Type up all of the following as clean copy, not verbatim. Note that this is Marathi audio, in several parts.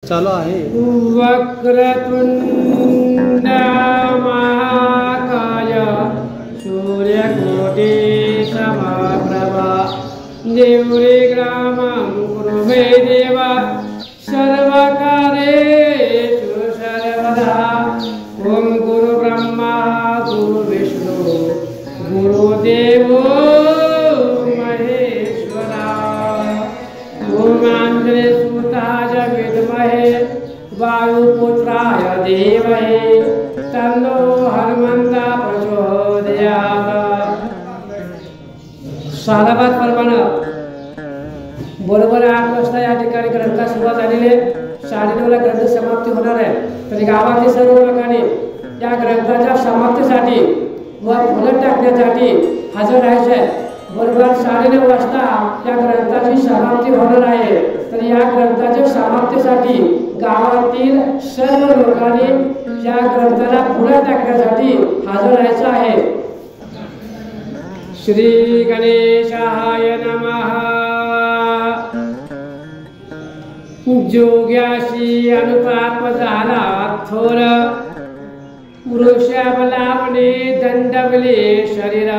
चालू आहे. वक्रतुंड महाकाय सूर्यकोटि समप्रभा निर्विघ्नं कुरु मे देव सर्वकार्येषु सर्वदा. ओम गुरु ब्रह्मा गुरु विष्णु गुरुदेवो महेश्वरा. ओम आंजनेयसुताय विद्महे वायुपुत्राय धीमहि तन्नो हनुमंता प्रचोदयात्. सालाबाद प्रमाणे बरोबर 8 वाजता या ठिकाणी ग्रंथ सुरुवात झालेली आहे. 9:30ला ग्रंथ समाप्ती होणार आहे. तरी गावातील सर्व लोकांनी या ग्रंथाच्या समाप्तीसाठी व फलक टाकण्यासाठी हजर राहायचे आहे. बरोबर 9:30 वाजता या ग्रंथाची समाप्ती होणार आहे. तर या ग्रंथाच्या समाप्तीसाठी गावातील सर्व लोकांनी या ग्रंथाला फलक टाकण्यासाठी हजर राहायचं आहे. श्री गणेशाय नमः. जोग्याशी अनुताप झाला थोर वृषभ लावणे दंडवले शरीर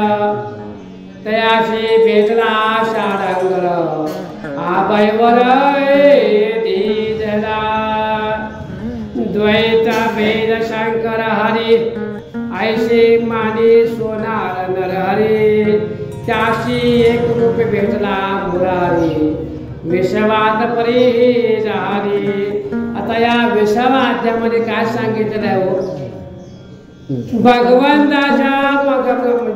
तयाशी भेटला शाडंगर आभयवर धीजला. द्वैत भेद शंकर हरी ऐसे माने सोनार नरहरी त्याशी एक रूप भेटला मुरारी विषवात परी जहारी. आता या विषवाद्यामध्ये काय सांगितलेलं आहे हो?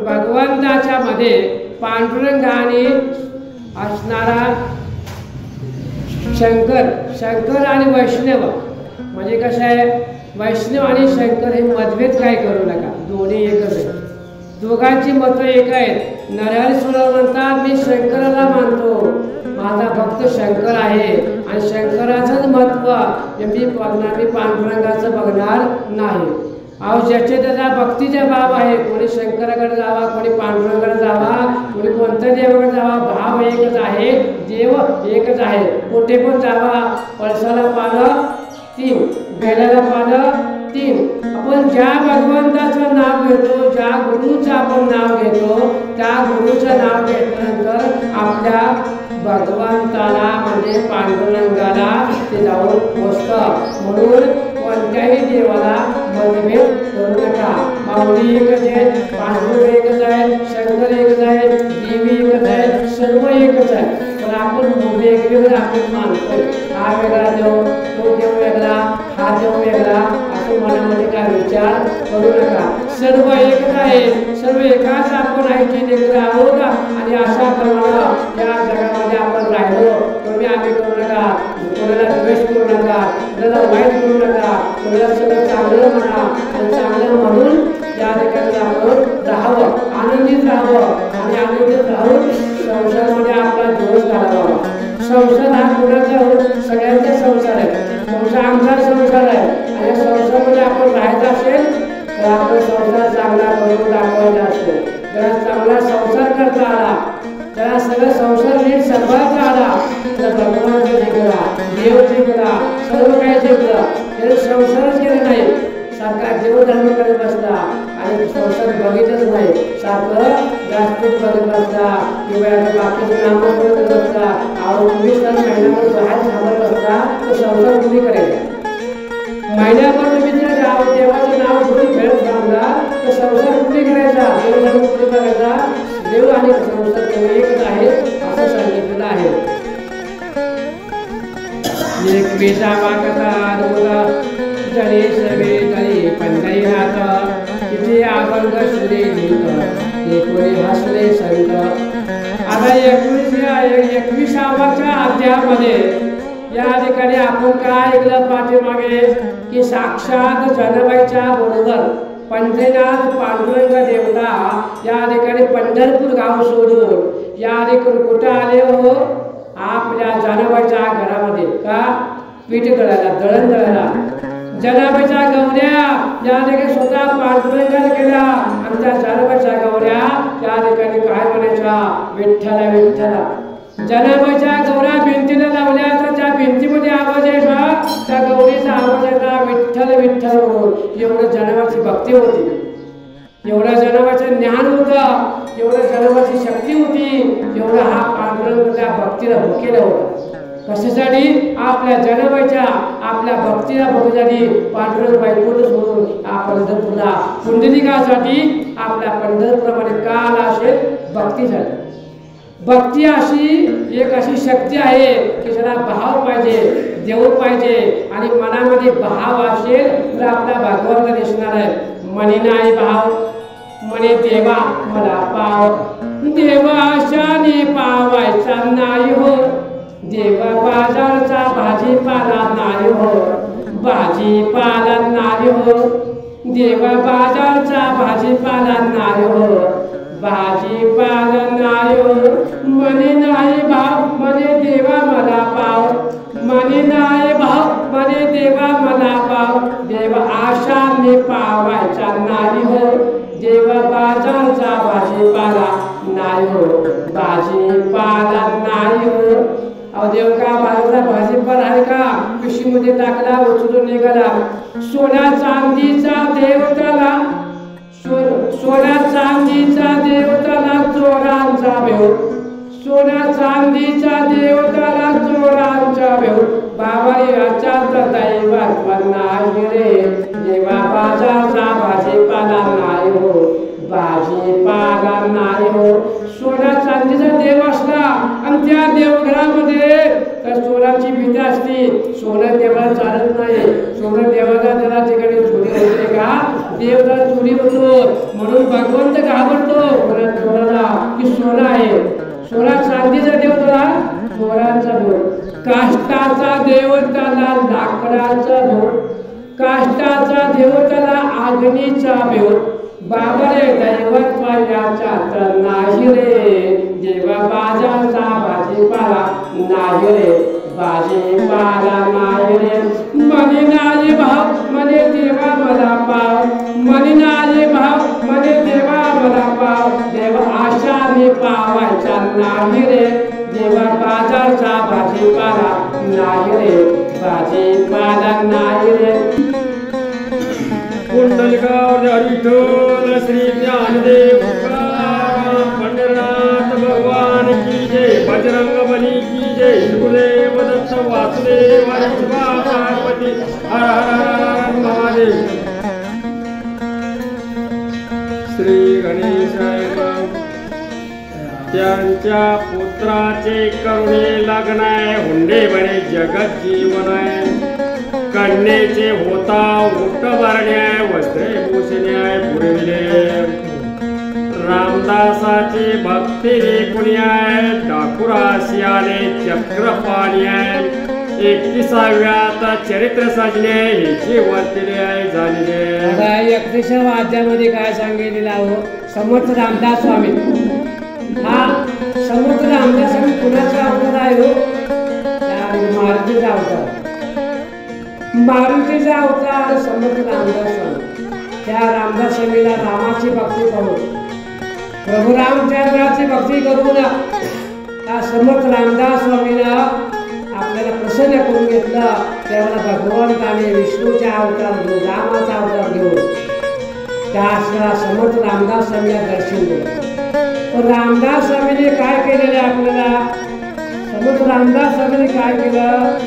भगवंताच्या मध्ये पांडुरंगाने असणारा शंकर आणि वैष्णव म्हणजे कसं आहे, वैष्णव आणि शंकर हे मतभेद काय करू नका, दोन्ही एकच आहे. दोघांची मतं एक आहेत. नरहरी सुरव म्हणतात मी शंकराला मानतो, माझा भक्त शंकर आहे आणि शंकराचंच महत्व मी बघणार, मी पांडुरंगाचं बघणार नाही. अहो ज्याचे त्याचा भक्तीचा भाव आहे, कोणी शंकराकडे जावा, कोणी पांडुरंगाकडे जावा, कोणी कोणत्या देवाकडे जावा, भाव एकच आहे, देव एकच आहे. कुठे पण जावा, पळसाला पानं 3, बेलाला पानं 3. आपण ज्या भगवंताचं नाव घेतो, ज्या गुरुचं आपण नाव घेतो, त्या गुरुचं नाव घेतल्यानंतर आपल्या भगवंताला म्हणजे पांडुरंगाला ते जाऊन पोचतं. म्हणून कोणत्याही देवाला मतभेद करू नका. माऊली एकच आहे, पांडुरंग एकच आहे, शंकर एकच आहे, देवी एकच आहे, सर्व एकच आहे. पण आपण वेगवेगळं आपण मानतो. हा वेगळा देव, तो देव वेगळा, हा देव वेगळा असं मनामध्ये काय विचार करू नका. सर्व एकच आहे, सर्व एकाच आपण ऐकी देखील आहोत आणि अशा प्रमाणे या जगामध्ये आपण राहिलो. तुम्ही आम्ही करू नका, कोणाला द्वेष करू नका, कोणाला वाईट करू नका, कोणाला सगळं चांगलं म्हणा आणि चांगलं म्हणून या ठिकाणी आपण राहावं, आनंदित राहावं आणि आनंदित राहून संसारामध्ये आपला दिवस घालावा. संसार हा कुणाचा सगळ्यांचा संसार आहे, संसार आमचा संसार आहे आणि या संसारामध्ये आपण राहायचं असेल तर आपण संसार चांगला करून दाखवायचा असतो. जरा चांगला संसार करता आला, त्याला सगळं संसार नीट सांभाळता आला तर भगवानाचं जिंकला, देव जिंकला, सर्व काही जिंकलं. त्याने संसारच केलं नाही, सारखा देवधर्म करत बसला आणि संसार बघितच नाही, सारखं राजपूत बघत बसला किंवा बाकीचे नामं करत बसला. अहो 24 तास महिन्यामध्ये बाहेर थांबत बसला तर संसार कुणी करायचा? महिन्याभर तुम्ही जर देवाचं नाव कुणी खेळत थांबला तर संसार कुणी करायचा? देवधर्म कुणी करायचा? देव आणि संसार दोन्ही एकच आहे असं सांगितलेलं आहे. एक विसावा कथा बोला जरी सवे तरी पंढरीनाथ तिथे अभंग सुरे जिंक ते कोणी हसले संत. आता 21व्या अध्यायामध्ये या ठिकाणी आपण काय ऐकलं पाठीमागे की साक्षात जनाबाईच्या बरोबर पंढरीनाथ पांडुरंग देवता या ठिकाणी पंढरपूर गाव सोडून या ठिकाणी कुठं आले हो? आपल्या जनाबाईच्या घरामध्ये का पीठ दळायला, दळण दळायला. जनाबाईच्या गौऱ्या या ठिकाणी स्वतः पांडुरंगाने केल्या आणि त्या जनाबाईच्या गौऱ्या त्या ठिकाणी काय म्हणायच्या? विठ्ठला विठ्ठला. जनाबाईच्या गौऱ्या भिंतीला लावल्या तर त्या भिंतीमध्ये आवाज यायचा, त्या गौरीचा आवाज यायचा विठ्ठल विठ्ठल म्हणून. एवढं जनावराची भक्ती होती, एवढं जनावराचं ज्ञान होतं, एवढं जनावराची शक्ती होती, एवढा हा पांडुरंग त्या भक्तीला भुकेला होता. कशासाठी? आपल्या जनावराच्या आपल्या भक्तीला बघण्यासाठी पांडुरंग बायकोच म्हणून हा पंढरपूरला पुंडलिकासाठी आपल्या पंढरपुरामध्ये काल असेल भक्ती झाली. भक्ती एक अशी शक्ती आहे की ज्याला भाव पाहिजे, देव पाहिजे, आणि मनामध्ये भाव असेल तर आपला भगवंत दिसणार आहे. मनी नाही भाव, मने देवा मला पाव, देवा आशाने पावायचा नाही हो, देवा बाजारचा भाजीपाला नाही हो, भाजीपाला नाही हो, देवा बाजारचा भाजीपाला नाही हो, भाजीपाला नाही हो. मने नाही भाव, मने देवा मला पाव, मने नाही भाव, मने देवा मला पाव, देवा आशाने पावायचा नाही हो, देवा बाजारचा भाजीपाला नाही हो, भाजीपाला नाही हो. अहो देव का बाजारचा भाजीपाला आहे का? पिशवीमध्ये टाकला, उचलून निघाला. सोन्या चांदीचा देव त्याला, सोन्या चांदीचा देव त्याला चोरांचा भेव, सोन्या चांदीचा देव त्याला चोरांचा भेव. बाबा याच्या दैवात नाही रे, देवा बाजारचा भाजीपाला नाही हो, भाजीपाला नाही हो. सोन्या चांदीचा देव असला आणि त्या देवघरामध्ये तर सोन्याची भीती असते. सोनं देवाला चालत नाही. सोनं देवाला त्याला ठिकाणी चोरी होते का? देव त्याला चोरी होतो, म्हणून भगवंत घाबरतो चोराला की सोनं आहे. सोना चांदीचा देव त्याला चोरांचा देव. काष्टाचा देव त्याला लाकडाचा देव, काष्टाचा देव त्याला अग्नीचा देव. बाबा रे दैवत याच्या तर नाही रे, देवा बाजारचा भाजीपाला नाही रे, भाजीपाला नाही रे. मनी नाही भाव, मने देवा मला पाव, मनी नाही भाव, मने देवा मला पाव, देवा आशाने पावायचा नाही रे, देवा बाजारचा भाजीपाला नाही रे, भाजीपाला नाही रे. कुंडलिकावर विठ्ठल श्री ज्ञानदेव पंढरनाथ भगवान की जय, बजरंग बली की जय, गुरुदेव दत्त वासुदेव पार्वती हर हर महादेव. श्री गणेशाय त्यांच्या पुत्राचे करुणे लग्नाय, हुंडे बरे जगत जीवनाय, कन्येचे होता उठ भरण्याय, वस्त्रे भूषण्याय पुरविले. रामदासाची भक्ती पुण्याय, ठाकुराशी आले चक्र पाण्याय, 31व्यात चरित्र सजणे हे वर्तले आहे झालेले. 31व्या अध्यायामध्ये काय सांगितलेलं आहे? समर्थ रामदास स्वामी. हा समर्थ रामदास स्वामी कुणाचा अवतार आहे हो? मारुतीचा अवतार. मारुतीचा अवतार समर्थ रामदास स्वामी. त्या रामदास स्वामीला रामाची भक्ती करून, प्रभू रामचंद्राची भक्ती करून त्या समर्थ रामदास स्वामीला आपल्याला प्रसन्न करून घेतलं. त्यावेळेला भगवंताने विष्णूचा अवतार घेऊन, रामाचा अवतार घेऊन त्या समर्थ रामदास स्वामीला दर्शन दिलं. पण रामदास स्वामीने काय केलेलं आपल्याला? समर्थ रामदास स्वामीने काय केलं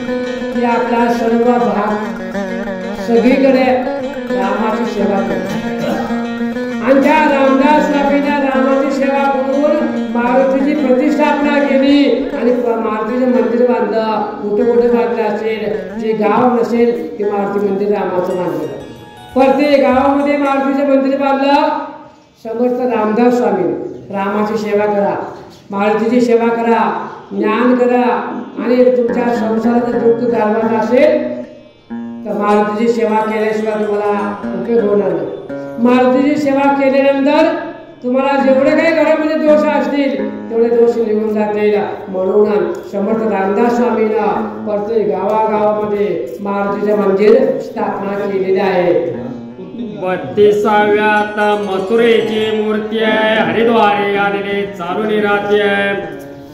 की आपला सर्व भाग सगळीकडे रामाची सेवा करतो. आणि त्या रामदास स्वामीने रामाची सेवा करून मारुतीची प्रतिष्ठापना केली आणि मारुतीचं मंदिर बांधलं. कुठे कुठे बांधलं असेल, जे गाव नसेल ते मारुती मंदिर रामाचं बांधलं. प्रत्येक गावामध्ये मारुतीचं मंदिर बांधलं. समर्थ रामदास स्वामी रामाची सेवा करा, मारुतीची सेवा करा, ज्ञान करा, आणि तुमच्या संसाराचं दुःख घालवायचं असेल तर मारुतीची सेवा केल्याशिवाय तुम्हाला उपयोग होणार नाही. मारुतीची सेवा केल्यानंतर तुम्हाला जेवढे काही घरामध्ये दोष असतील तेवढे दोष निघून जातील. म्हणून समर्थ रामदास स्वामीनं प्रत्येक गावागावामध्ये मारुतीचं मंदिर स्थापना केलेली आहे. 32व्यात मथुरेची मूर्ती आहे, हरिद्वारे आलेले चालून राहते आहे.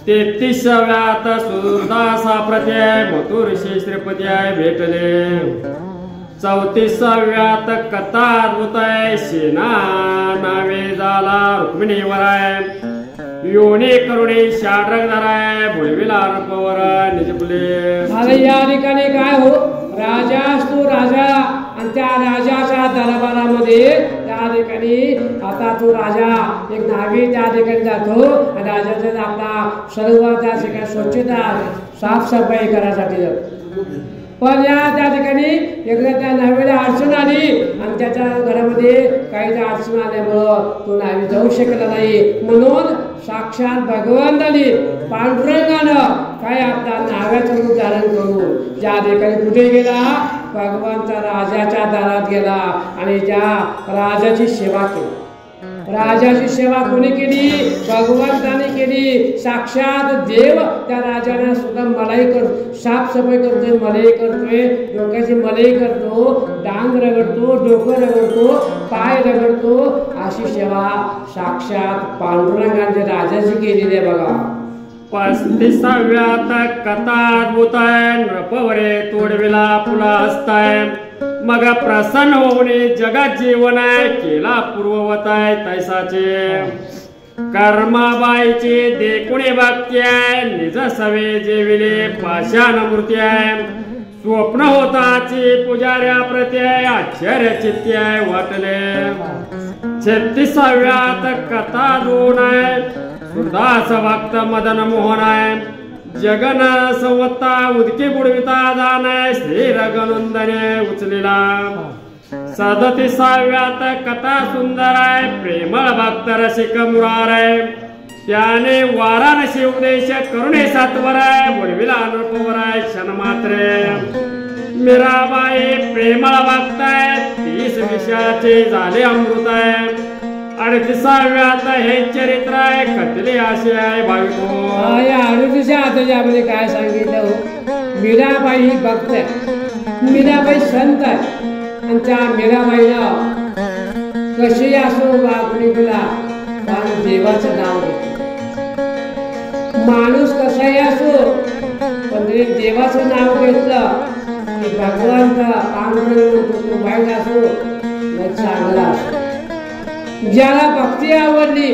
33व्यात सुरदासा प्रत्यय मथुर श्रीपत्याय भेटले 34व्यात कथा अद्भुत आहे सेना नावे झाला रुक्मिणीवराय योनी करुणी शाड्रक धराय भुलविला रूपवर निजपुले. आता या ठिकाणी काय हो राजा असतो राजा आणि त्या राजाच्या दरबारामध्ये त्या ठिकाणी आता तो राजा एक नावी त्या ठिकाणी जातो आणि राजाचा आपला सर्व त्या ठिकाणी स्वच्छता साफसफाई करायसाठी जातो. पण त्या ठिकाणी एकदा त्या नावीला अडचण आली आणि त्याच्या घरामध्ये काही अडचण आल्यामुळं तो नावी जाऊ शकला नाही. म्हणून साक्षात भगवंतानी पांडुरंगानं काय आपला नाव्याचं रूप धारण करू ज्या ठिकाणी कुठे गेला भगवंता राजाच्या दारात गेला आणि त्या राजाची सेवा केली. राजाची सेवा कोणी केली भगवंताने केली. साक्षात देव त्या राजाने सुद्धा मलाई करतो साफसफाई करतोय मलाई करतोय डोक्याची मलाई करतो डांग रगडतो डोकं रगडतो पाय रगडतो अशी सेवा साक्षात पांडुरंगाने राजाची केलेली आहे बघा. 35व्यात कथा अद्भुत आहे नृपवरे तोडविला पुला हस्ताय मग प्रसन्न होणे जगात जीवन आहे केला पूर्ववत आहे तैसाचे कर्माबाईची देखुणे भक्ती आहे निज सवे जेविले पाषाण मूर्ती आहे स्वप्न होताची पुजाऱ्या प्रत्यय आश्चर्य चित्ती आहे वाटले. 36व्यात कथा दोन आहे सुदास भक्त मदन मोहन आहे जगन संवत्ता उदकी बुडविता जाणे श्री रघुनंदने उचलेला. 37व्यात कथा सुंदर आहे प्रेमळ भक्त रसिक मुरार आहे त्याने वाराणसी उपदेश करुणे सात्वर आहे बुडविला नृपवर आहे क्षण मात्रे. मीराबाई प्रेमळ भक्त आहे 30 विषयाचे झाले अमृत आहे. 38व्यात हे चरित्र आहे कथले असे आहे भाविको. या 38व्या अध्यायामध्ये काय सांगितलं मीराबाई ही भक्त आहे मीराबाई संत आहे आणि त्या मीराबाईला कशी असो वागणी केला पण देवाचं नाव घेतलं. माणूस कसाही असो पण तरी देवाचं नाव घेतलं की भगवंत पांडुरंग वाईट असो चांगला असो. ज्याला भक्ती आवडली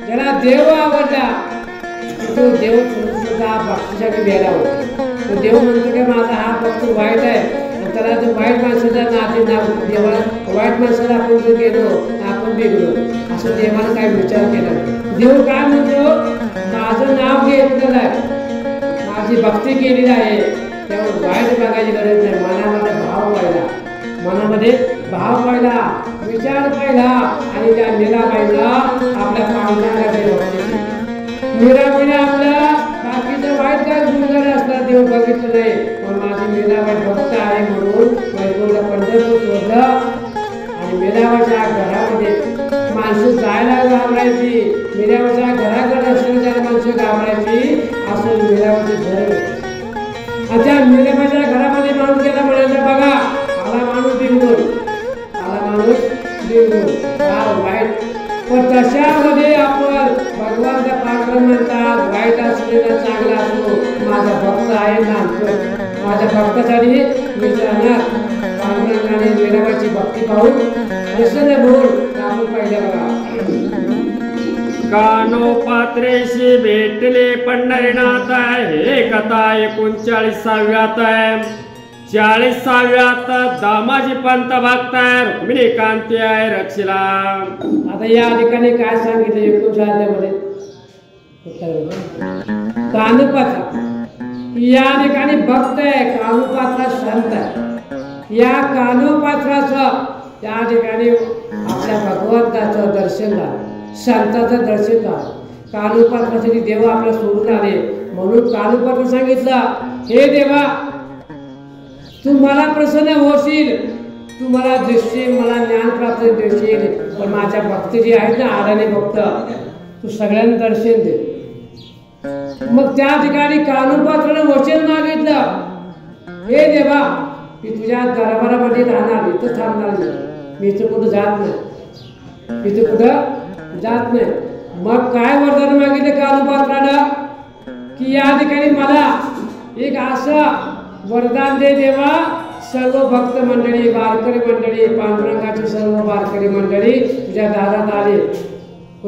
ज्याला देव आवडला तो देव सुद्धा भक्तीसाठी वेळा होतो. तो देव म्हणतो की माझा हा भक्त वाईट आहे त्याला तो वाईट माणसाचा नाते नाव देवाला वाईट माणसाला आपण जर गेलो आपण बिघडलो असं देवाला काही विचार केला. देव काय म्हणतो माझं नाव घेतलेलं आहे माझी भक्ती केलेली आहे त्यामुळे वाईट बघायची गरज नाही. मनामध्ये भाव व्हायला मनामध्ये भाव पाहिला विचार पाहिला आणि त्या मीराबाईला आपल्या पांडुरंगाची भक्ती मीराबाईने आपल्या बाकीचं वाईट काय गुणगान असतात देव बघितलं नाही पण माझी मीराबाई भक्त आहे म्हणून वैकुंठ पंढरपूर शोधलं आणि मीराबाईच्या घरामध्ये माणसं जायला घाबरायची मीराबाईच्या घराकडे असलेल्या माणसं घाबरायची असं मीराबाईचं घर. आणि त्या मीराबाईच्या घरामध्ये माणूस गेला म्हणायचं बघा आला माणूस बिघडून आला माणूस बिघडून वाईट पण तशामध्ये आपण भगवान पांडुरंग म्हणतात वाईट असलेला चांगला असतो माझा भक्त आहे ना माझ्या भक्तासाठी मी जाणार. पांडुरंगाने मीराबाईची भक्ती पाहून प्रसन्न होऊन आपण पाहिजे बघा. कानोपात्रेशी भेटले पंढरीनाथ हे कथा 39व्यात आहे. 40व्यात दामाजी पंत भक्त आहे रुक्मिणी कांती आहे रक्षिला. आता या ठिकाणी काय सांगितलं 39 मध्ये कानुपात्रा या ठिकाणी भक्त आहे कानुपात्रा संत आहे. या कानुपात्राचं त्या ठिकाणी आपल्या भगवंताचं दर्शन झालं संताचं दर्शन झालं. कानुपात्रासाठी देव आपल्याला सोडून आले म्हणून कानुपात्र सांगितलं हे देवा तू मला प्रसन्न होशील तू मला दिसशील मला ज्ञान प्राप्त देशील पण माझ्या भक्त जी आहेत ना आराने भक्त तू सगळ्यांना दर्शन दे. मग त्या ठिकाणी कानुपात्राने वचन मागितलं हे देवा मी तुझ्या दरबारामध्ये राहणार इथं थांबणार नाही मी इथं कुठं जात नाही इथं कुठं जात नाही. मग काय वरदान मागितलं कानुपात्रानं की या ठिकाणी मला एक असं वरदान दे देवा, सर्व भक्त मंडळी, वारकरी मंडळी, पांडुरंगाची सर्व वारकरी मंडळी तुझ्या दारात आले,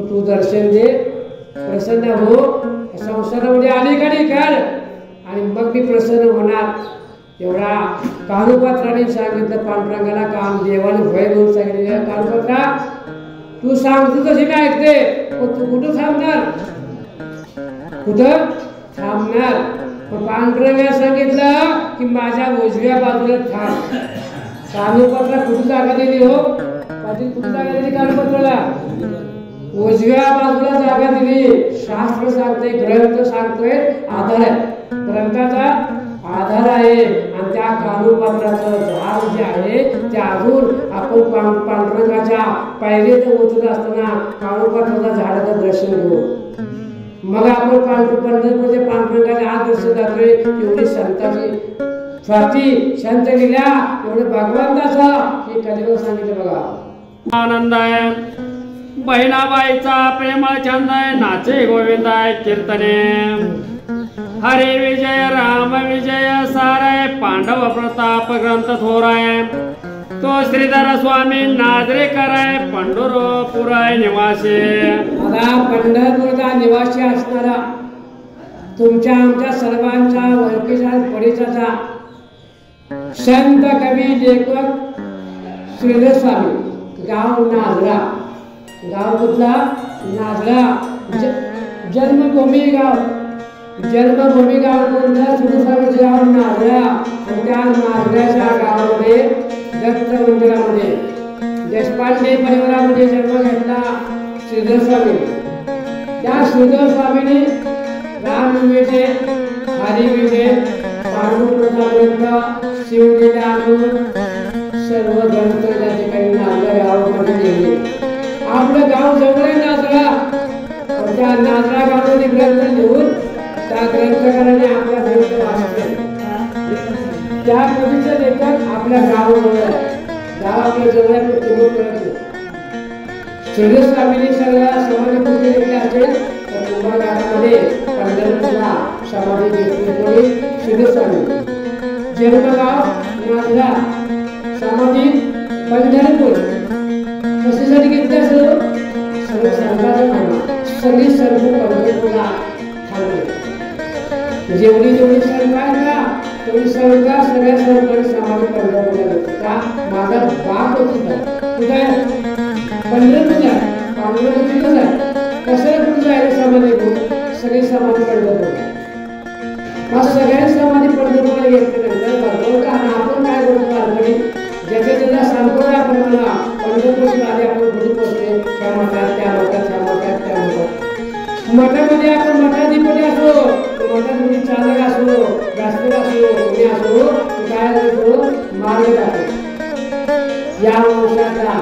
तू दर्शन दे, प्रसन्न हो, संसारामध्ये अलीकडे कर आणि मग मी प्रसन्न होणार. एवढा कानुपात्राने सांगितलं पांडुरंगाला, काम देवाने भय म्हणून सांगितलं, कानुपात्रा तू सांगतो तशी मी ऐकते, पण तू कुठं थांबणार, कुठं थांबणार. पांडुरंगाने सांगितलं की माझ्या उजव्या बाजूला थांब. कानुपात्रा कुठं जागा दिली हो पाटील, कुठं जागा दिली कानुपात्राला? उजव्या बाजूला जागा दिली. शास्त्र सांगते, ग्रंथ सांगतोय, आधार आहे, ग्रंथाचा आधार आहे. आणि त्या कानुपात्राचं झाड जे आहे ते अजून आपण पांडुरंगाच्या पायरीत उचलत असताना कानुपात्राच्या झाडाचं दर्शन घेऊ. मग आपण पंढरपूरच्या पांडुरंगाच्या आत दर्शन जातोय. एवढी संताची स्वाती संत लिहिल्या, एवढे भगवंताचा हे कलियुग सांगितलं बघा. आनंद आहे बहिणाबाईचा प्रेमळ छंद आहे, नाचे गोविंद आहे कीर्तने. हरे विजय राम विजय साराय, पांडव प्रताप ग्रंथ थोराय. तो श्रीधर स्वामी नाजरेकर आहे, पंढरपूर निवासी. आता पंढरपूरचा निवासी असणारा तुमच्या आमच्या सर्वांचा ओळखीचा परिचयाचा संत कवी लेखक श्रीधर स्वामी, गाव नाजरा. गाव कुठला? नाजरा. जन्मभूमी गाव, जन्मभूमी गाव कोणतं? श्रीधर स्वामीचे गाव नाजरा. त्या नाजऱ्याच्या गावामध्ये दत्त मंदिरामध्ये देशपांडे परिवारामध्ये जन्म घेतला श्रीधर स्वामी. त्या श्रीधर स्वामीने राम विजय, हरी विजय, पांडुरंगाचा ग्रंथ, शिवलीला आणून सर्व ग्रंथ त्या ठिकाणी नाजरा गावामध्ये लिहिले. आपलं गाव जवळ आहे नाजरा, त्या नाजरा गावामध्ये ग्रंथ लिहून त्या ग्रंथकाराने आपला ग्रंथ वाचले. त्या कवीचे लेखक आपल्या गावाजवळ आहे, गाव आपल्या जवळ आहे, पण तेवढं कळत नाही. श्रीधर स्वामींनी सगळ्या समाधी पूर्ती घेतली असेल तर मुंबई गावामध्ये पंढरपूरला समाधी घेतली कोणी? श्रीधर स्वामी. जन्मगाव नाजरा, समाधी पंढरपूर. कशासाठी घेतली असेल? सगळं संतांचं नाव, सगळी सर्व पंढरपूरला थांबले. जेवढी जेवढी सर्व आहे ना तेवढी सर्व सगळ्या सर्वांनी समाधी पंढरपूरला घेतली. का? माझा बाप होता कुठे? पंढरपूरला. पांडुरंग तिथंच आहे. कशाला कुठं जायला समाधी घेऊन? सगळी समाधी पंढरपूरला. मग सगळ्या समाधी पंढरपूरला घेतल्यानंतर बरोबर आपण काय करतो? वारकरी ज्याच्या ज्याच्या सांगतो ना आपण, मला पंढरपूरची आधी आपण घरी पोहोचले, त्या मठात, त्या मठात, त्या मठात, त्या मठात. मठामध्ये आपण मठाधिपती असो, मठामध्ये चालक असो, व्यासपीठ असो, कोणी असो, काय करतो? मार्ग जातो. या वंशाचा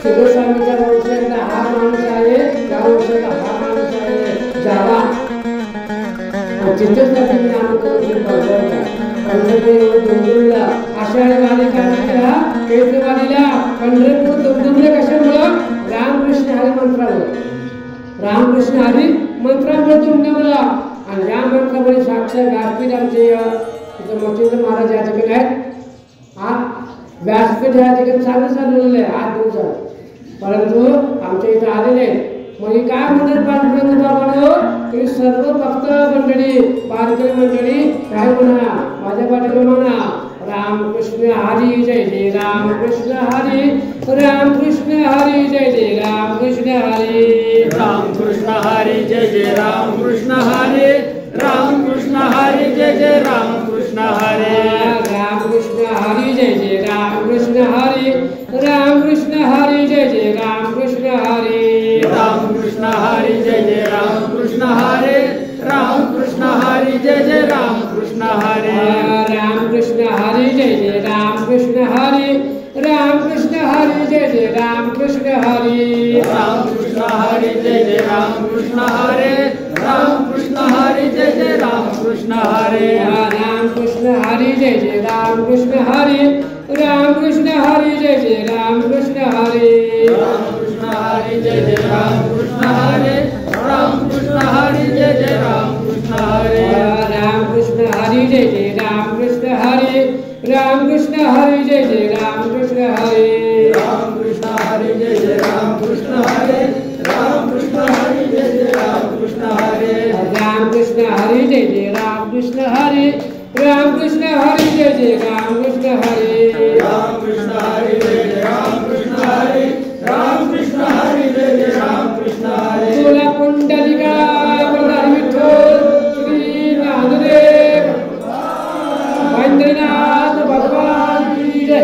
श्रीधर स्वामीच्या वंशाचा हा माणूस आहे, त्या वंशाचा हा माणूस आहे, जावा तिथेच आपण नाम करून पंढरपूर आषाढवादी कानाच्या चैत्रवादीला पंढरपूर दुमदुमले कशामुळं? रामकृष्ण हरी मंत्रामुळे. रामकृष्ण हरी मंत्रामुळे दुमदुमला. आणि या मंत्रामुळे साक्षात व्यासपीठ आमचे मच्छिंद्र महाराज या ठिकाणी आहेत. हा व्यासपीठ या ठिकाणी चांगलं चाललेलं आहे 8 दिवसात, परंतु आमच्या इथं आलेले आहेत. म्हणजे काय म्हणतात पांडुरंग बाबांनो, तुम्ही सर्व भक्त मंडळी, वारकरी मंडळी काय म्हणा? माझ्या पाठीवर म्हणा, रामकृष्ण हरी जय जय रामकृष्ण हरी, रामकृष्ण हरी जय जय रामकृष्ण हरी, रामकृष्ण हरी जय जय रामकृष्ण हरी, रामकृष्ण हरी जय जय रामकृष्ण हरी, रामकृष्ण हरी जय जय रामकृष्ण हरी, रामकृष्ण हरी जय जय रामकृष्ण हरी, रामकृष्ण हरी जय जय रामकृष्ण हरी, रामकृष्ण हरी जय जय रामकृष्ण हरी, रामकृष्ण हरी जय जय रामकृष्ण हरी, रामकृष्ण हरी जय जय रामकृष्ण हरी, रामकृष्ण हरी जय जय रामकृष्ण हरी, रामकृष्ण हरी जय जय रामकृष्ण हरी, रामकृष्ण हरी जय जय रामकृष्ण हरी, रामकृष्ण हरी जय जय रामकृष्ण हरी, रामकृष्ण हरी जय जय रामकृष्ण हरी, रामकृष्ण हरी जय जय रामकृष्ण रामकृष्ण हरे रामकृष्ण हरी जय जय रामकृष्ण हरे रामकृष्ण हरी जय जय रामकृष्ण हरे रामकृष्ण हरे जय जय रामकृष्ण हरे रामकृष्ण हरे जय जय रामकृष्ण हरे रामकृष्ण हरी जय जय रामकृष्ण हरे रामकृष्ण हरी जय जय रामकृष्ण हरे रामकृष्ण हरे जय जय रामकृष्ण हरे रामकृष्ण हरे जय जय रामकृष्ण हरे बोला पुंडलिका वरदान विठ्ठल श्री ज्ञानदेव महेंद्रनाथ भगवान की जय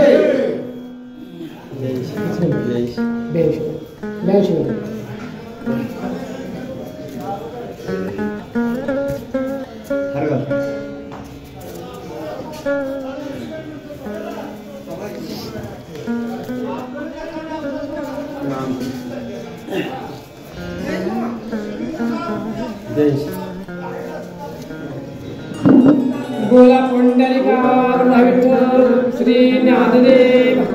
बोला पुंडलिका वरदान विठ्ठल श्री ज्ञानदेव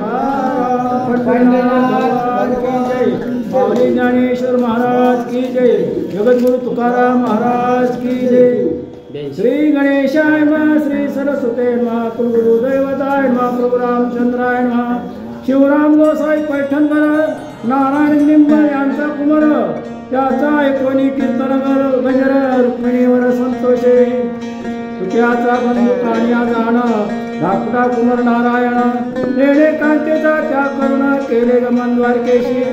माऊली ज्ञानेश्वर महाराज की जय जगद्गुरु तुकाराम महाराज की जय श्री गणेशाय नमः श्री सरस्वती नमः कुलगुरु दैवताय नमः प्रभु रामचंद्राय नमः शिवराम गोसाई पैठणकर नारायण निंब यांचा कुमार त्याचा एकोणी कीर्तनगर गजर रुक्मिणीवर संतोषे तुझ्याचा बंधू कानिया जाण धाकटा कुमार नारायण नेणे कांतेचा त्या करुणा केले गमन द्वारकेशी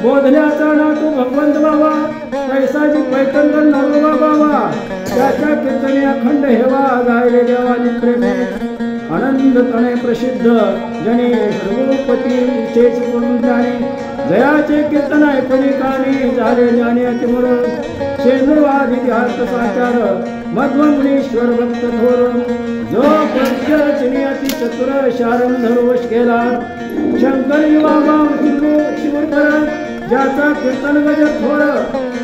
बोधल्याचा नातू भगवंत बाबा पैसाची पैठणकर नरोबा बाबा त्याच्या कीर्तने अखंड हेवा गायले देवानी प्रेमे आनंद तणे प्रसिद्ध जने सर्वोपती इच्छेच करून जाणे जयाचे कीर्तन ऐकणी कानी झाले ज्ञानी अतिमुर शेंदुरवादी इतिहास साचार मध्वमुनीश्वर भक्त थोर जो प्रत्यचिनी अति चतुर शारम धरोष केला शंकर बाबा शिवकर ज्याचा कीर्तन गज थोर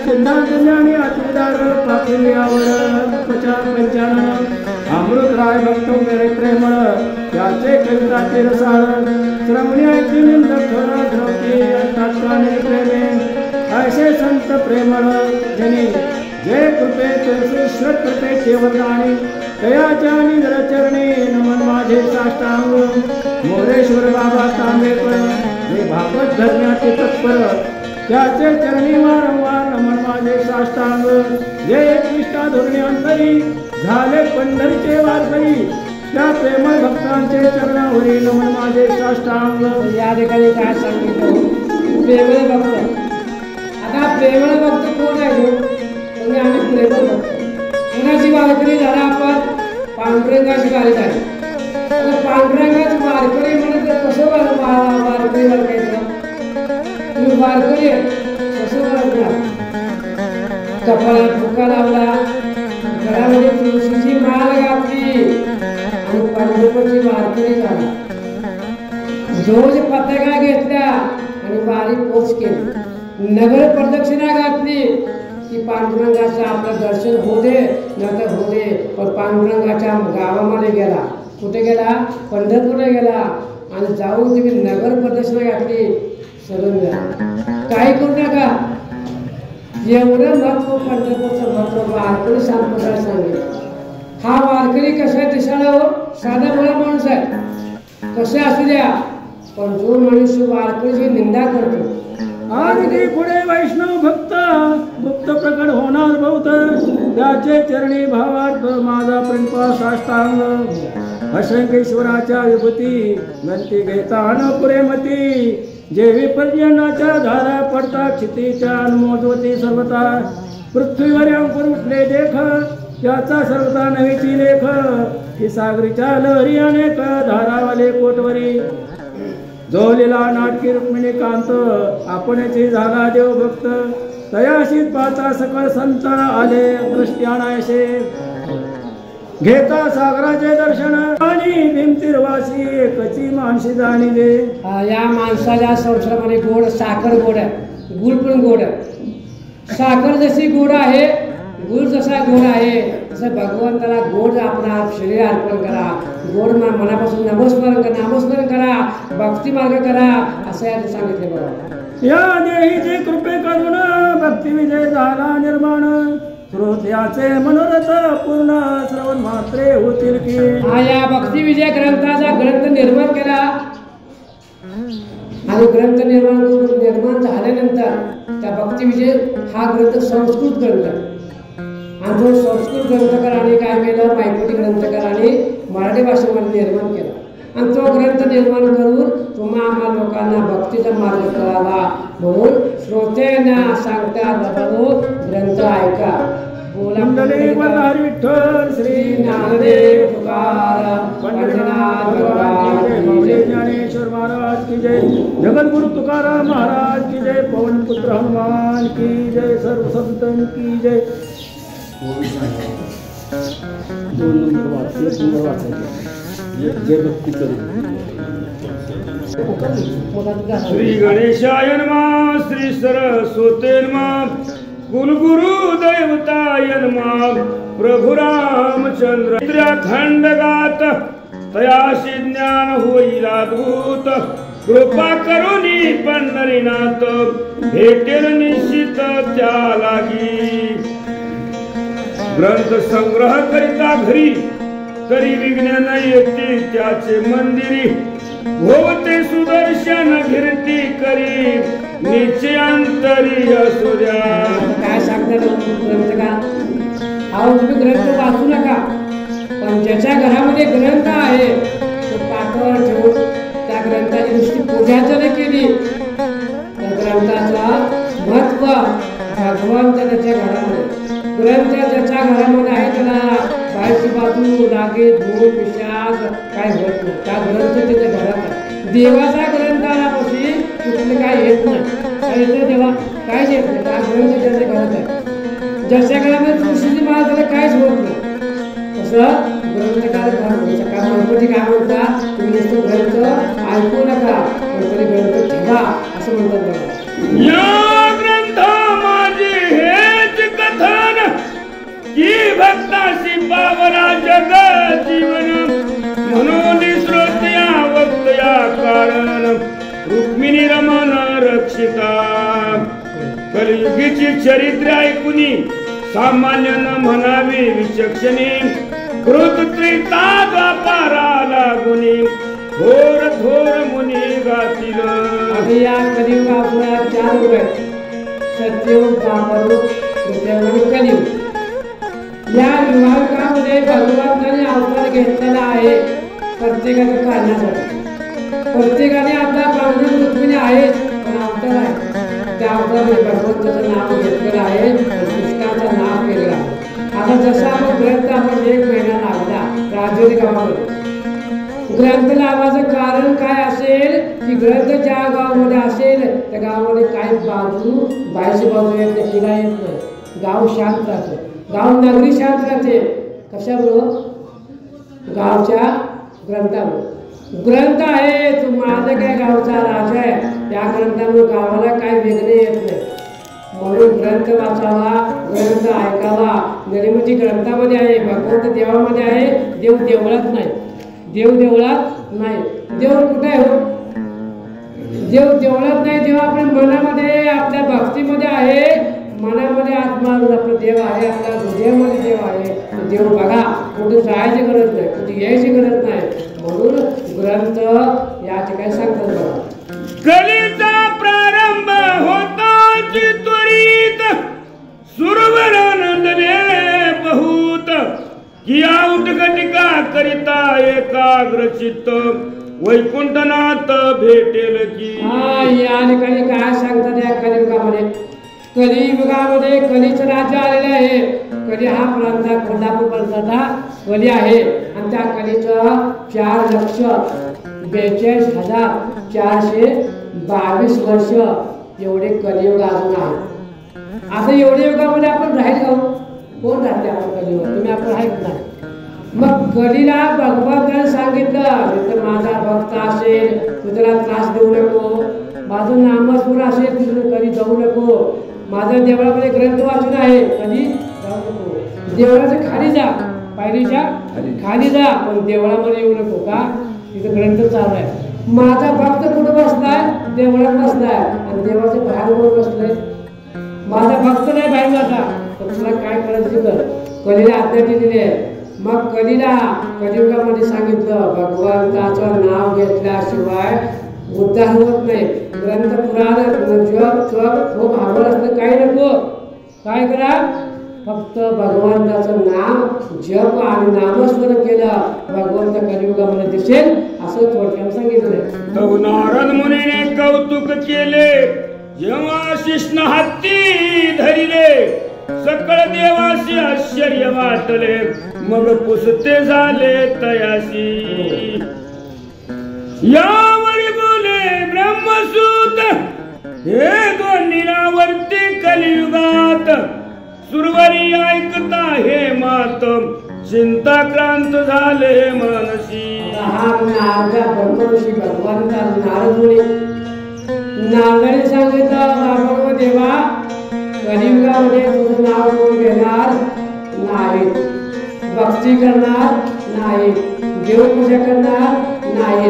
सिद्धांत ज्ञानी अतिदार पापिल्यावर प्रचार पंचानन अमृत राय भक्त मेरे प्रेमळ त्याचे कविताचे रसाळ श्रवणी ऐकून निंदक द्रवती तात्कालिक प्रेमे ऐसे संत प्रेमळ जनी जय कृपे तुलसीश्वर कृपेचे वरदानी तयाच्या निजचरणी नमन माझे साष्टांग मोरेश्वर बाबा तांबेकर जे भागवत धर्माचे तत्पर त्याचे चरणी वारंवार नमन माझे साष्टांग जे एकनिष्ठा धोरणे अंतरी झाले पंढरीचे वारकरी त्या प्रेमळ भक्तांचे चरणावरी नमन माझे साष्टांग या ठिकाणी काय सांगितलं प्रेमळ भक्त आता प्रेमळ भक्त कोण आहे म्हणजे आम्ही प्रेमळ भक्त कुणाची वारकरी झाला आपण पांडुरंगाची गाडी झाली आता पांडुरंगाची वारकरी म्हणजे कसं वारकरी वारकायचं तुम्ही वारकरी कसं वारकरी कपाळात फुका लावला घरामध्ये तुळशीची माळ घातली आणि पंढरपूरची वारकरी झाला जोज पताका घेतल्या आणि वारी पोच केली नगर प्रदक्षिणा घातली की पांडुरंगाचं आपलं दर्शन होऊ दे नंतर होऊ दे पण पांडुरंगाच्या गावामध्ये गेला कुठे गेला पंढरपूरला गेला आणि जाऊन तुम्ही नगर प्रदक्षिणा घातली सरून काही करू नका एवढं महत्व पंढरपूरचं महत्व वारकरी संप्रदाय सांगितलं हा वारकरी कसा दिसायला हो साधा भला माणूस आहे कसे असू द्या पण जो मनुष्य वारकरीची निंदा करतो आणि पुढे वैष्णव भक्त गुप्त प्रकट होणार बहुत त्याचे चरणी भावात माझा प्रेमपा साष्टांग असंख्येश्वराच्या विभूती गंती घेता न पुरेमती जेवी पर्जन्याच्या धारा पडता क्षितीच्या मोजवती सर्वता पृथ्वीवर अंकुर उठले देख त्याचा सर्वता नवीची लेख ही सागरीच्या लहरी अनेक धारावाले कोटवरी जोलीला नाटकी रुक्मिणी कांत आपणची झाला देव भक्त तयाशीत पाचा सकळ संत आले दृष्टी आणायसे घेता सागराचे दर्शन आणि भिंतीरवासी एकची मानसी जाणीले या माणसाच्या संसारामध्ये गोड साखर गोड आहे गुळ पण गोड आहे साखर जशी गोड आहे गुळ जसा गोड आहे तसं भगवंताला गोड आपला शरीर अर्पण करा गोड मनापासून नामस्मरण करा भक्ती मार्ग करा असं यात सांगितले बघा या देहीचे कृपे करून भक्ती विजय झाला निर्माण श्रोत्याचे मनोरथ पूर्ण श्रवण मात्रे होतील की. या भक्ती विजय ग्रंथाचा ग्रंथ निर्माण केला आणि ग्रंथ निर्माण झाल्यानंतर त्या भक्ती विजय हा ग्रंथ संस्कृत ग्रंथ आणि तो संस्कृत ग्रंथकाराने काय केलं, मायपोटी ग्रंथकाराने मराठी भाषेमध्ये निर्माण केला आणि तो ग्रंथ निर्माण करून तुम्हा आम्हा लोकांना भक्तीचा मार्ग कळावा म्हणून श्रोत्यांना सांगता बाबांनो ग्रंथ ऐका. मंडळी वल्हारी विठ्ठल श्री ज्ञानदेव तुकाराम पंढरीनाथ भगवान की जय. ज्ञानेश्वर महाराज की जय. जगद्गुरु तुकाराम महाराज की जय. पवन पुत्र हनुमान की जय. सर्व संतन की जय. 2 नंबर वाचायचे जय भक्ती करू. श्री गणेशाय नमः. श्री सरस्वते नमः. कुलगुरु दैवताय नमः. प्रभु रामचंद्र खंडगात तयाशी ज्ञान होईल अद्भुत. कृपा करुणी पंढरीनाथ भेटेल निश्चित त्या लागी. ग्रंथ संग्रह करिता घरी तरी विघ्न येते त्याचे मंदिरी. होते सुदर्शन कीर्ती करी निश्चयांतरी असू द्या. काय सांगतात ग्रंथकार, अहो तुम्ही ग्रंथ वाचू नका पण ज्याच्या घरामध्ये ग्रंथ आहे तो पाठावर ठेवून त्या ग्रंथाची नुसती पूजा जर केली तर ग्रंथाचा महत्व भगवंत त्याच्या घरामध्ये. ग्रंथ ज्याच्या घरामध्ये आहे त्याला बाहेरची बाजू लागे धूळ पिशाच काय होत नाही. त्या ग्रंथ त्याच्या घरात आहे. देवाचा ग्रंथ आल्यापाशी कुठले काय येत नाही. काय येतं देवा काहीच येत नाही. त्या ग्रंथ ज्याच्या घरात आहे. ज्याच्या घरामध्ये तुळशीची माळ त्याला काहीच होत नाही. तसं ग्रंथकार सकाळ गणपती काय म्हणतात, तुम्ही नुसतं ग्रंथ ऐकू नका पण तरी ग्रंथ ठेवा असं म्हणतात बघा. या ग्रंथ माझे हेच कथन की भक्ताशी पावला जग जीवन. म्हणून श्रोत्या वक्तया कारण रुक्मिणी रमण रक्षिता. कलियुगीची चरित्र ऐकुनी सामान्य न म्हणावी विचक्षणी. कृत्रिता द्वापारा लागुनी थोर थोर मुनी गातील. या कलियुगात 4 युग आहेत, सत्ययुग, द्वापरयुग, त्रेतायुग आणि कलियुग. या युगामध्ये भगवंताने अवतार घेतलेला आहे प्रत्येकाच्या कारणासाठी. प्रत्येकाने आपला पावनं रुक्मिणी आहे पण अवतार आहे. त्या अवताराने भगवंताचं नाव घेतलेलं आहे, कृष्णाचं नाव केलेलं आहे. आता जसा आपण ग्रंथ आपण 1 महिना लागला राजोरी गावामध्ये. ग्रंथ लावायचं कारण काय असेल की ग्रंथ ज्या गावामध्ये असेल त्या गावामध्ये काही बाहेरची बाजू येत नाही, तिला येत नाही. गाव शांत राहतं, गाव नगरी शांत राहते. कशामुळं? गावच्या ग्रंथामुळे. ग्रंथ आहे तो माझा काय गावचा राजा आहे, त्या ग्रंथामुळे गावाला काय वेगळे येत नाही. म्हणून ग्रंथ वाचावा, ग्रंथ ऐकावा. निर्मिती ग्रंथामध्ये आहे, भगवंत देवामध्ये आहे. देव देवळात नाही. देव देवळात नाही. देव कुठे आहे हो? देव देवळात नाही. देव आपल्या मनामध्ये आपल्या भक्तीमध्ये आहे. मनामध्ये आत्मा आपला देव आहे, आपल्या हृदयामध्ये देव आहे. देव बघा, कुठे जायची गरज नाही, कुठे यायची गरज नाही. म्हणून ग्रंथ या ठिकाणी सांगतात बघा. कलीचा प्रारंभ होता चित्तुरीत सुरवरानंद वेळे बहुत. किया उठगटिका करिता एकाग्र चित्त वैकुंठनाथ भेटेल की. या ठिकाणी काय सांगतात या कलियुगामध्ये? कलियुगामध्ये कलीचं राज्य आलेलं आहे. कली हा प्रांत कोल्हापूर प्रांताचा कली आहे आणि त्या कलीचं 4,42,422 वर्ष एवढे कलियुग अजून आहे. आता एवढ्या युगामध्ये आपण राहील का? कोण राहते आपण कलियुग? तुम्ही आपण राहत नाही. मग कलीला भगवंताने सांगितलं माझा भक्त असेल तू त्याला त्रास देऊ नको. माझं नामस्मरण असेल तुझं कधी जाऊ नको. माझ्या देवळामध्ये ग्रंथ वाचन आहे कधी जाऊ नको. देवळाच्या खाली जा, पायरीच्या खाली जा पण देवळामध्ये येऊ नको. का? तिथं ग्रंथ चालू आहे. माझा भक्त कुठं बसलाय? देवळात बसलाय आणि देवाच्या बाहेर वर बसलाय. माझा भक्त नाही बाहेर जाता तर तुला काय करायचं कर. कलीला आज्ञा दिलेली आहे. मग कलियुगामध्ये सांगितलं भगवंताचं नाव घेतल्याशिवाय उद्धार होत नाही. ग्रंथ पुराण जप तप खूप आवड असतं, काही नको. काय करा, फक्त भगवंताचं नाम जप आणि नामस्मरण केलं भगवंत कलियुगामध्ये दिसेल, असं थोडक्यात सांगितलंय. नारद मुनीने कौतुक केले, जेव्हा शिष्ण हत्ती धरिले, सकळ देवासी आश्चर्य वाटले, मग पुसते झाले तयासी. यावरी बोले ब्रह्मसूत, हे दोन्हीवरती कलियुगात सुरवरी ऐकता हे मात, चिंताक्रांत झाले मनसी. नारदाने सांगितलं, देवा कलियुगामध्ये तुझं नाव कोण घेणार नाही, भक्ती करणार नाही, देवपूजा करणार नाही,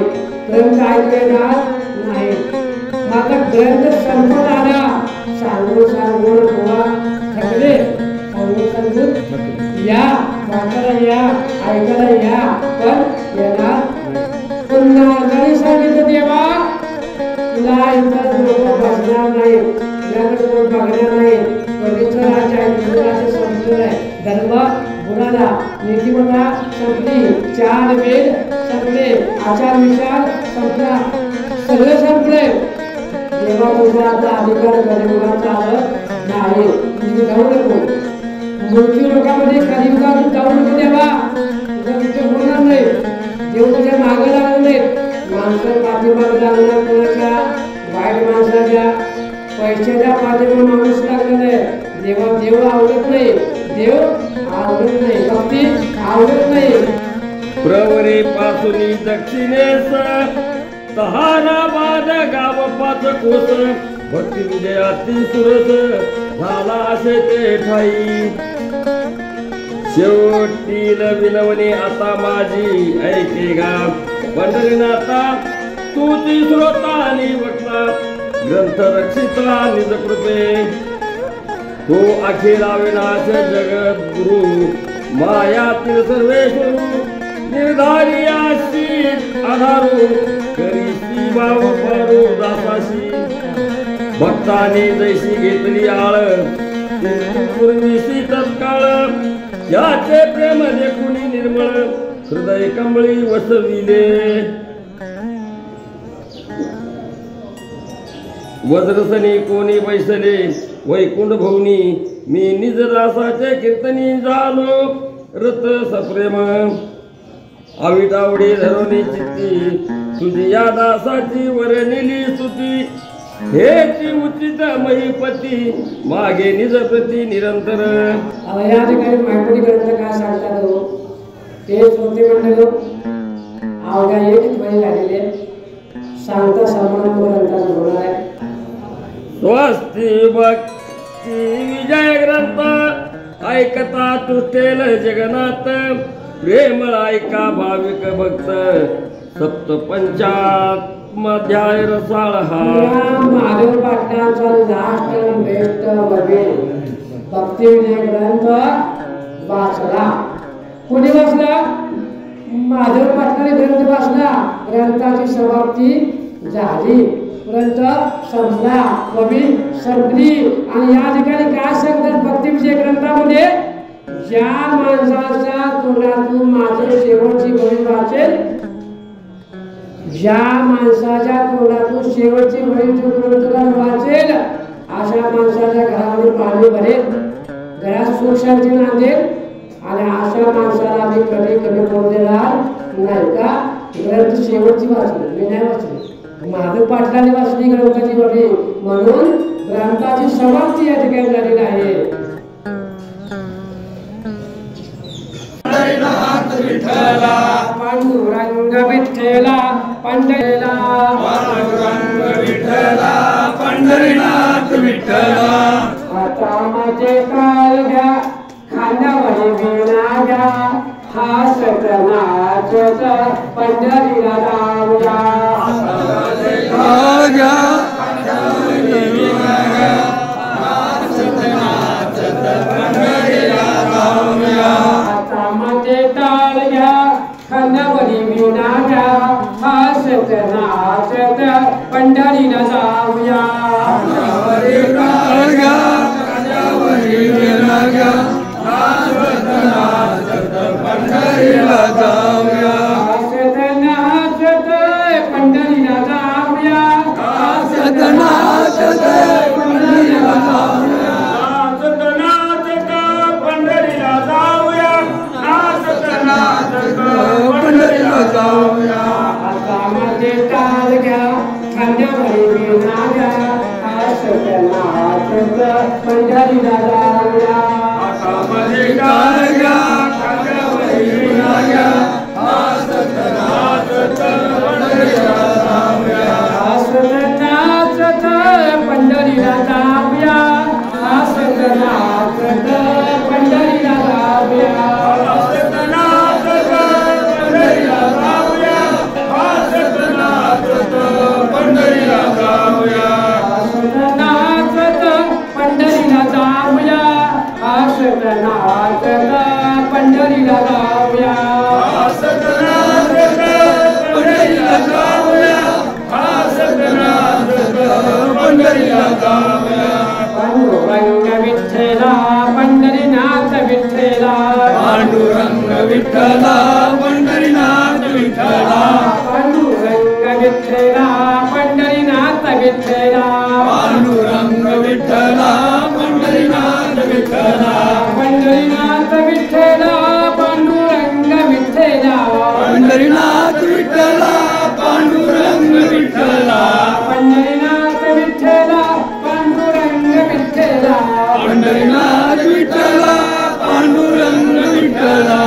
ग्रंथ ऐकणार नाही. मात्र ग्रंथ संपत आला, सांगून गोवा थकले, सांगून या वाचायला या, ऐकायला या, पण येणार. पण नारदाने सांगितलं, देवा तुला इतर लोक बसणार नाही, कोण बघणार नाही. कधीचं राज्य आहे, तुझं राज्य संपलेलं आहे. धर्म बुडाला, नीतिमत्ता संपली, 4 वेद संपले, आचार विचार संपला, सगळं संपले. तेव्हा तुझा आता अधिकार कलियुगात चालत नाही. तुम्ही जाऊ नको, मृत्यू लोकांमध्ये कलियुगात जाऊ नको. देवा तुझं मृत्यू होणार नाही. देव तुझ्या मागे लागणार नाहीत. माणसं पाठीमागे लागणार, कोणाच्या वाईट माणसाच्या पैशाच्या पाठीमागे माणूस लागलेला आहे. देव आवडत नाही, देव आवडत नाही, भक्ती आवडत नाही. प्रवरी पासून दक्षिणेस तहानाबाद गाव 5 कोस, भक्ती विजयाती सुरस झाला असे ते ठाई. शेवटील विनवणी आता माझी ऐके गा, पंढरीनाथा तुझी श्रोता आणि वक्ता, ग्रंथ रक्षिता निज कृपे. तो अखिल अविनाश जगद्गुरु, मायातील सर्वेश्वरू, निर्धारी अशी आधारू, करीशी भाव फारू दासाशी. भक्ताने जैशी घेतली आळ, पूर्वीशी तत्काळ, याचे प्रेम देखुनी निर्मळ, हृदय कमळी वसविले. वज्रसनी कोणी बैसले, वैकुंठ भवनी, मी निज दासाचे कीर्तनी झालो रत सप्रेम. अविटावडी धरुणी चित्ती, तुझी या दासाची वर्णिली स्तुती. हेची उचित महिपती, मागे निज प्रती निरंतर. या ठिकाणी माहिती ग्रंथ काय सांगतात हो, ते श्रोते मंडळ अवघ्या एक ध्वनी झालेले सांगता समारंभ ग्रंथाचा होणार आहे. स्वस्ती भक्ती विजय ग्रंथ, ऐकता तुटेल जगन्नाथ, प्रेमळ ऐका भाविक भक्त, 7पंचात्माध्याय रसाळ हा. महादेव पाटलांचा लास्ट बेस्ट भक्ती विजय ग्रंथ वाचला. कोणी वाचला? महादेव पाटलाने ग्रंथ वाचला. ग्रंथाची समाप्ती झाली, ग्रंथ संपला, कवी संपली. आणि या ठिकाणी काय सांगतात भक्ती विजय ग्रंथामध्ये, ज्या माणसाच्या तोंडातून माझे शेवटची वही वाचेल, ज्या माणसाच्या तोंडातून शेवटची वही ग्रंथ वाचेल, अशा माणसाच्या घरामध्ये पाणी भरेल, घरात सुख शांती नांदेल. आणि अशा माणसाला मी कधी कमी करू देणार नाही. का? ग्रंथ शेवटची वाचली, मी नाही वाचली, महादेव पाटलांनी वाचली ग्रंथाची वही, म्हणून ग्रंथाची समाप्ती या ठिकाणी झालेली आहे. विठ्ठला पांडुरंग विठ्ठला पंढरीला, पांडुरंग विठ्ठला पंढरीनाथ विठ्ठला. आता माझे काल घ्या, खांद्यावर वीणा घ्या, हासत नाचत पंढरीला जाऊया. काल घ्या, खांद्यावर वीणा घ्या, हासत नाचत पंढरीला पंढरीला जाऊया पंढरीला जाऊया पंढरीला जाऊया पंढरीला जाऊया पंढरीला जाऊया पंढरीला जाऊया हातामध्ये टाळ घ्या खांद्यावरी विणा घ्या पंढरीला जाऊया हातामध्ये टाळ घ्या खांद्यावरी विणा घ्या पंढरीला जाऊया पंढरीला जाऊया पंढरीला जाऊया पंढरीला जाऊया पंढरीला जाऊया पंढरीला जाऊया पांडुरंग विठ्ठला पंढरीनाथ विठ्ठला पांडुरंग विठ्ठला पंढरीनाथ विठ्ठला पांडुरंग विठ्ठला पंढरीनाथ विठ्ठला पांडुरंग विठ्ठला पंढरीनाथ विठ्ठला पंढरीनाथ विठ्ठला पांडुरंग विठ्ठला पंढरीनाथ विठ्ठला पांडुरंग विठ्ठला पंढरीनाथ विठ्ठला पांडुरंग विठ्ठला पंढरीनाथ विठ्ठला पांडुरंग विठ्ठला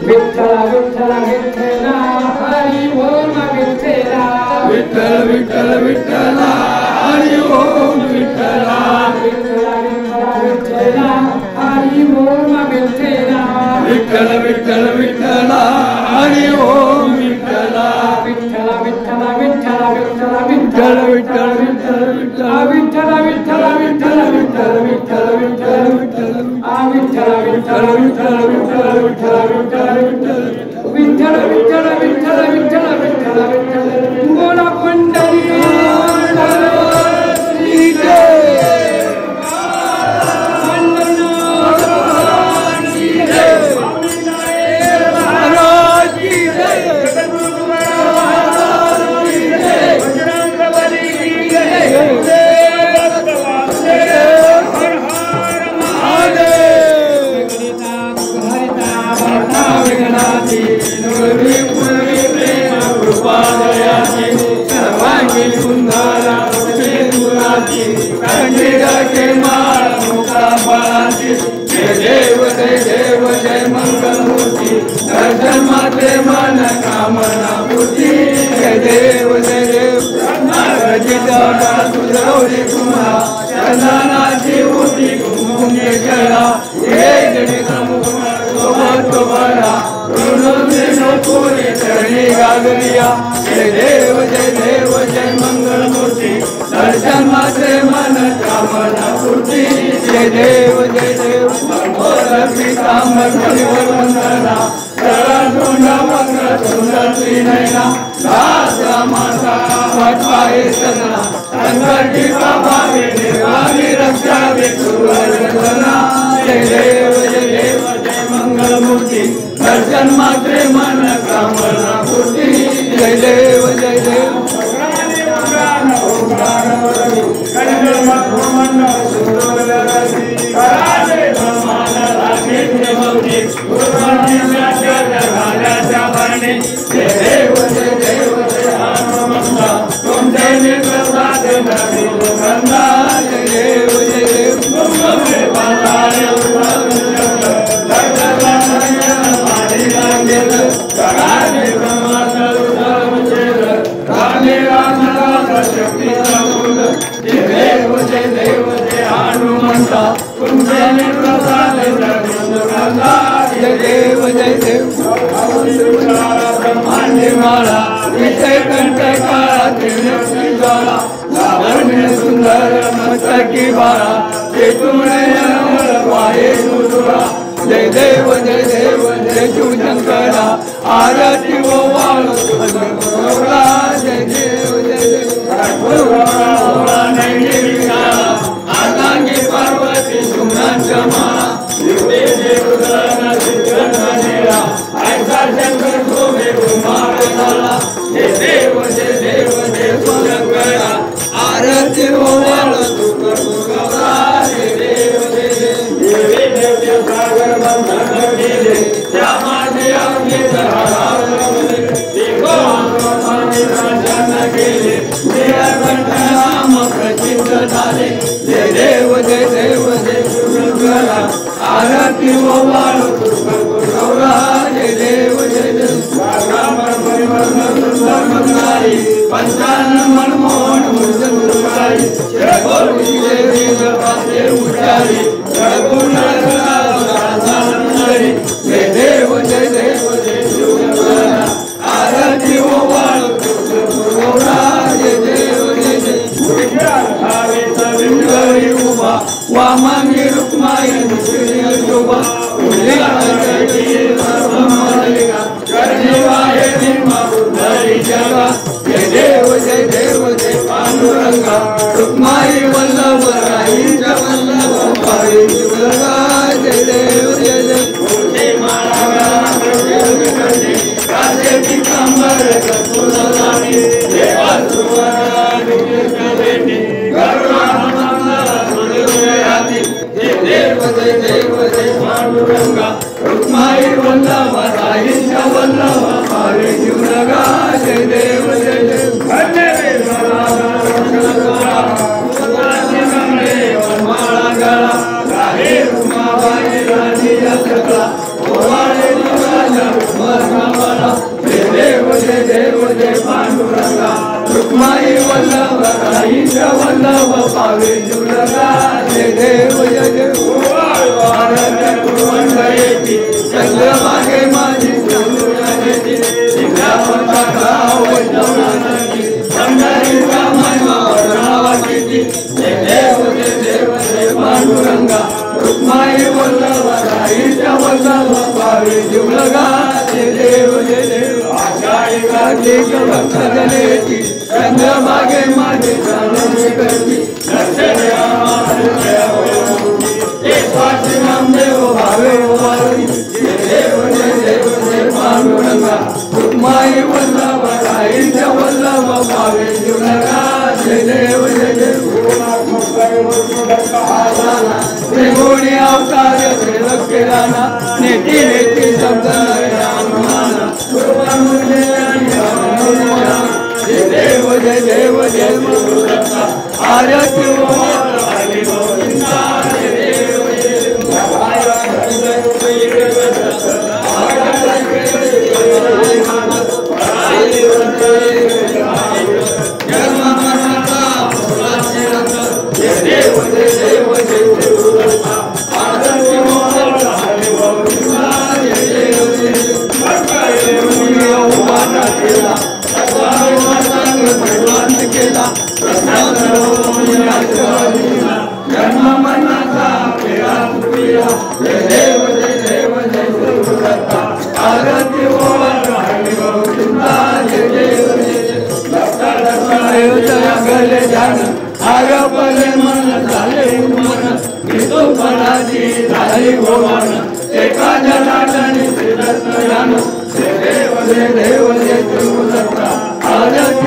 विठ्ठला विठ्ठला विठ्ठला हरी ओम विठ्ठला विठ्ठल विठ्ठल विठ्ठला हरी ओम विठ्ठला विठ्ठला विठ्ठला विठ्ठला हरी ओम विठ्ठला विठ्ठल विठ्ठल विठ्ठला हरी ओम विठ्ठला विठ्ठला विठ्ठला विठ्ठला विठ्ठला विठ्ठल विठ्ठल विठ्ठल विठ्ठल विठ्ठला विठ्ठला विठ्ठला विठ्ठला विठ्ठला विठ्ठला विठ्ठला विठ्ठला विठ्ठला विठ्ठला विठ्ठला विठ्ठला विठ्ठला विठ्ठला विठ्ठला बोला पंढरी सर्वांगी सुंदरा कंडीराचे माळ मुका बाळाची जय देव जय मंगल मूर्ती दर्शन माते मन कामना पूर्ती जय देव रजिता सुधरवली तुम्हाला चंदनाची उठी कुंकुमे जळा हे गणित सोबत बरा पुरी चरणी गाजलिया जय देव जय मंगल मूर्ती दर्शन मात्रे मन कामना पूर्ती जय देव पीतांबर परिवर वंदना सरळ तोंड वक्र सुंदर त्रिनयना दासा माता वटवाये सदना संकटी प्रभावी निर्वाणी रक्षावे सुरवंदना जय देव जय मंगल मूर्ती दर्शन मात्रे मन कामना पूर्ती जय देव जय देव ब्रह्मांडे माळा विषय कंठ काळा ज्वाला सुंदर मस्तकी बाळा ते तुमने वाहे सुरा जय देव जय शिवशंकरा आरती ओवाळो तुकोरा जय देव जय देव आगांगी पार्वती सुमनांच्या माळा ऐसा शंकर शोभे कुमार झाला जय देव जय देव जय शिवशंकरा आरती ओवाळो तुकोरा जय देव जय देव सागर बंधन केले त्या माझे अंगी केले नाम प्रसिद्ध झाले जय देव जय देव जय शिवशंकरा आरती ओवाळो तुकोरा जय देव जय देव सुंदर मंगाई पंचानन मनमोहन मुर्जमुराई जय देव जय देव जय शिवशंकरा आरती ओवाळो तुकोरा जय देव जय देव उभा वामांगी रुक्माई शोभा जय देव जय देव जय पांडुरंगा रुक्माई वल्लभ राईच्या वल्लभ पायी शिवलगा जय देव जय देव कासे पितांबर कस्तुराणी जय देव जय पांडुरंगा रुक्माई वल्लभ राईच्या वल्लभ पायी शिवलगा जय देव जय देव जय देव जय पांडुरंगा रुक्माई वल्लभ राईच्या वल्लभ पावे शिवलगा जय देव जय देव चंद्रभागे माझी चंद्राची जय देव जय पांडुरंगा रुक्माई वल्लभ राईच्या वल्लभ पावे शिवलगा जय देव जय देव कार्तिक भक्त जनेची चंद्रभागे माझी चांदणी करती नामदेव भावे ओवाळी जय देव जय पांडुरंगा रुक्माई वल्लभ राईच्या वल्लभ पावे शिवलगा जय देव जय देव त्रिगुणी अवतार सेवक केलाना नेती नेती शब्द जय देव जय देव जय आरती आरोपले मन झाले मन घेतो फळाची झाली गोवान एका जलाटाने श्रीरत्न जय देव जय देव जय शिवदत्ता आरती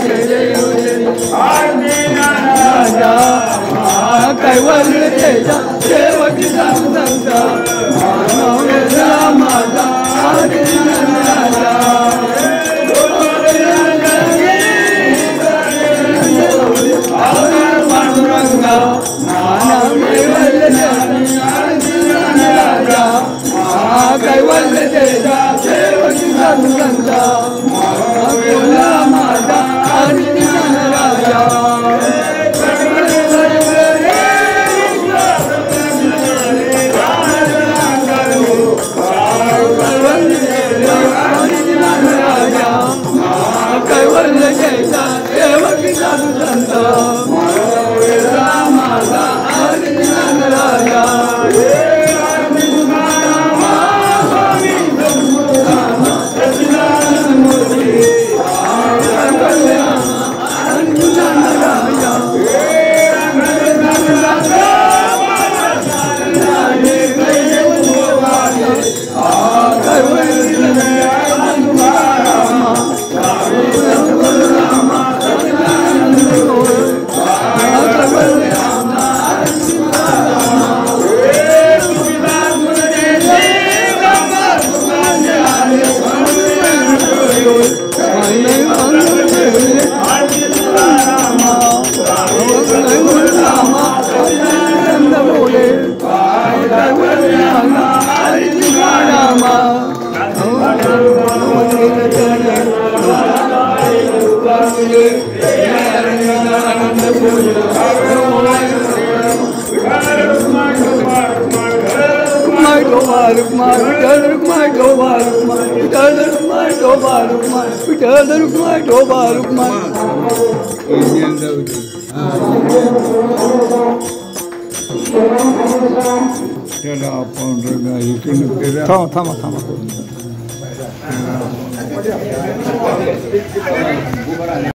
जय देव जय राजा कैवल्य तेजा देवकी संत माझा राजा पांडुरंगा कैवल्य तेजा देवकी संत माझा राजा कैवल्य तेजा देवकी संत माझा राजा त्याला आपण इकडे थांबा थांबा